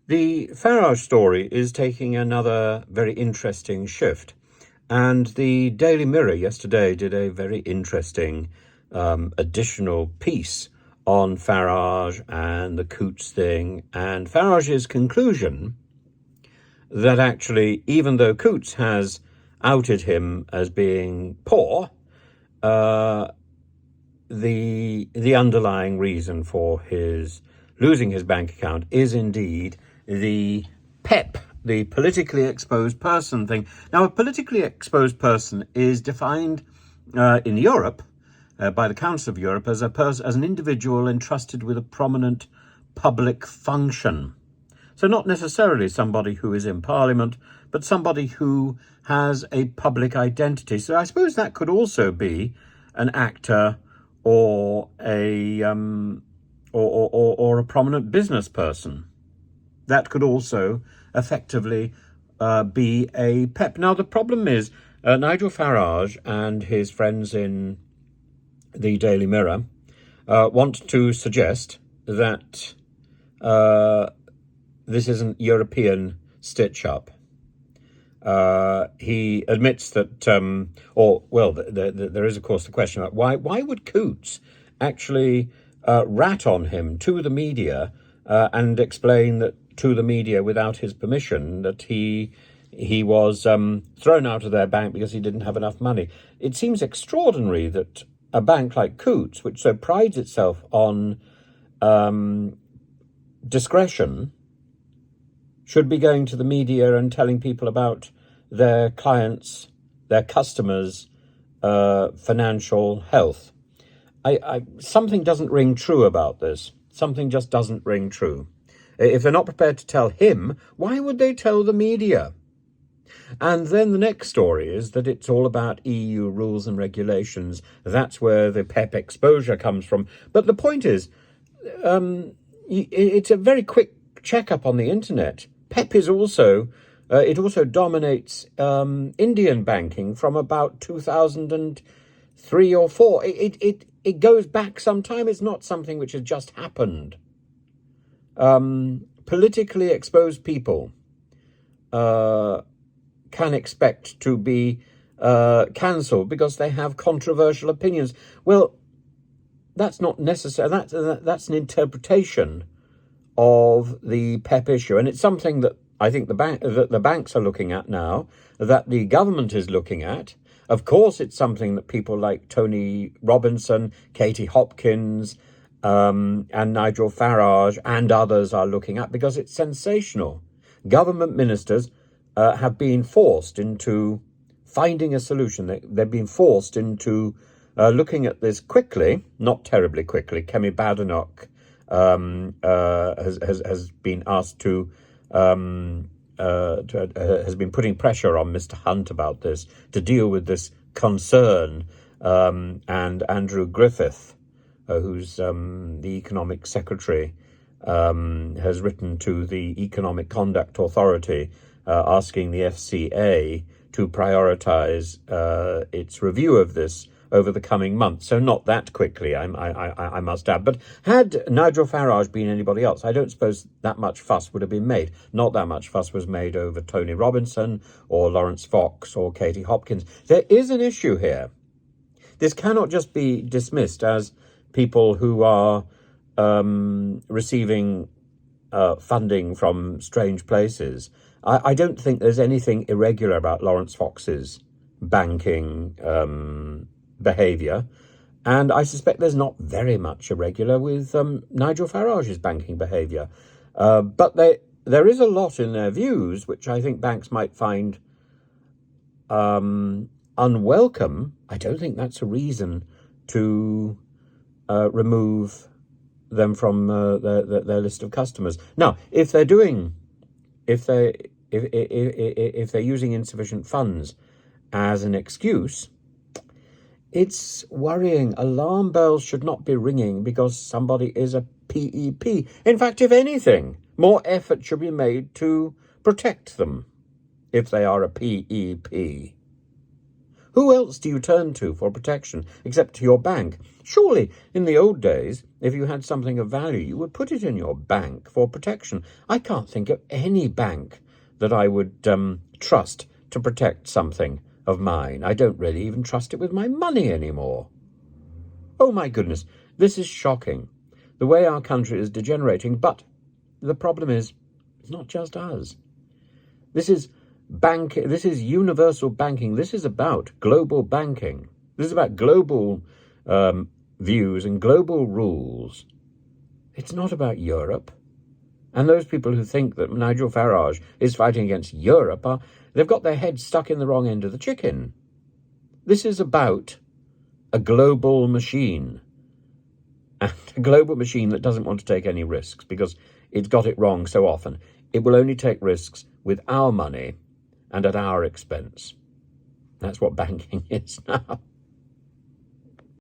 The Farage story is taking another very interesting shift. And the Daily Mirror yesterday did a very interesting additional piece on Farage and the Coutts thing, and Farage's conclusion that actually, even though Coutts has outed him as being poor, the underlying reason for his losing his bank account is indeed the PEP, the politically exposed person thing. Now, a politically exposed person is defined in Europe by the Council of Europe as an individual entrusted with a prominent public function. So not necessarily somebody who is in Parliament, but somebody who has a public identity. So I suppose that could also be an actor or a or a prominent business person. That could also effectively be a PEP. Now, the problem is Nigel Farage and his friends in the Daily Mirror want to suggest that this isn't European stitch-up. He admits that, there is, of course, the question about why would Coutts actually rat on him to the media and explain that to the media without his permission that he was thrown out of their bank because he didn't have enough money. It seems extraordinary that a bank like Coutts, which so prides itself on discretion, should be going to the media and telling people about their clients, their customers' financial health. Something doesn't ring true about this. Something just doesn't ring true. If they're not prepared to tell him, why would they tell the media? And then the next story is that it's all about EU rules and regulations. That's where the PEP exposure comes from. But the point is, it's a very quick checkup on the internet. PEP is also, it also dominates Indian banking from about 2003 or 4. It goes back some time. It's not something which has just happened. Politically exposed people can expect to be cancelled because they have controversial opinions. Well, that's not necessary. That's an interpretation of the PEP issue, and it's something that I think the banks are looking at now, that the government is looking at. Of course, it's something that people like Tony Robinson, Katie Hopkins, and Nigel Farage and others are looking at, because it's sensational. Government ministers have been forced into finding a solution. They've been forced into looking at this quickly, not terribly quickly. Kemi Badenoch has been asked to has been putting pressure on Mr. Hunt about this to deal with this concern, and Andrew Griffith, who's the economic secretary, has written to the Economic Conduct Authority asking the FCA to prioritise its review of this over the coming months. So not that quickly, I must add. But had Nigel Farage been anybody else, I don't suppose that much fuss would have been made. Not that much fuss was made over Tony Robinson or Lawrence Fox or Katie Hopkins. There is an issue here. This cannot just be dismissed as people who are receiving funding from strange places. I don't think there's anything irregular about Lawrence Fox's banking behaviour, and I suspect there's not very much irregular with Nigel Farage's banking behaviour. But there is a lot in their views which I think banks might find unwelcome. I don't think that's a reason to remove them from their list of customers. Now, if they're using insufficient funds as an excuse, it's worrying. Alarm bells should not be ringing because somebody is a PEP. In fact, if anything, more effort should be made to protect them if they are a PEP. Who else do you turn to for protection except to your bank? Surely, in the old days, if you had something of value, you would put it in your bank for protection. I can't think of any bank that I would trust to protect something of mine. I don't really even trust it with my money anymore. Oh my goodness, this is shocking, the way our country is degenerating. But the problem is, it's not just us. This is universal banking. This is about global banking. This is about global views and global rules. It's not about Europe. And those people who think that Nigel Farage is fighting against Europe, they've got their heads stuck in the wrong end of the chicken. This is about a global machine. And a global machine that doesn't want to take any risks because it's got it wrong so often. It will only take risks with our money and at our expense. That's what banking is now.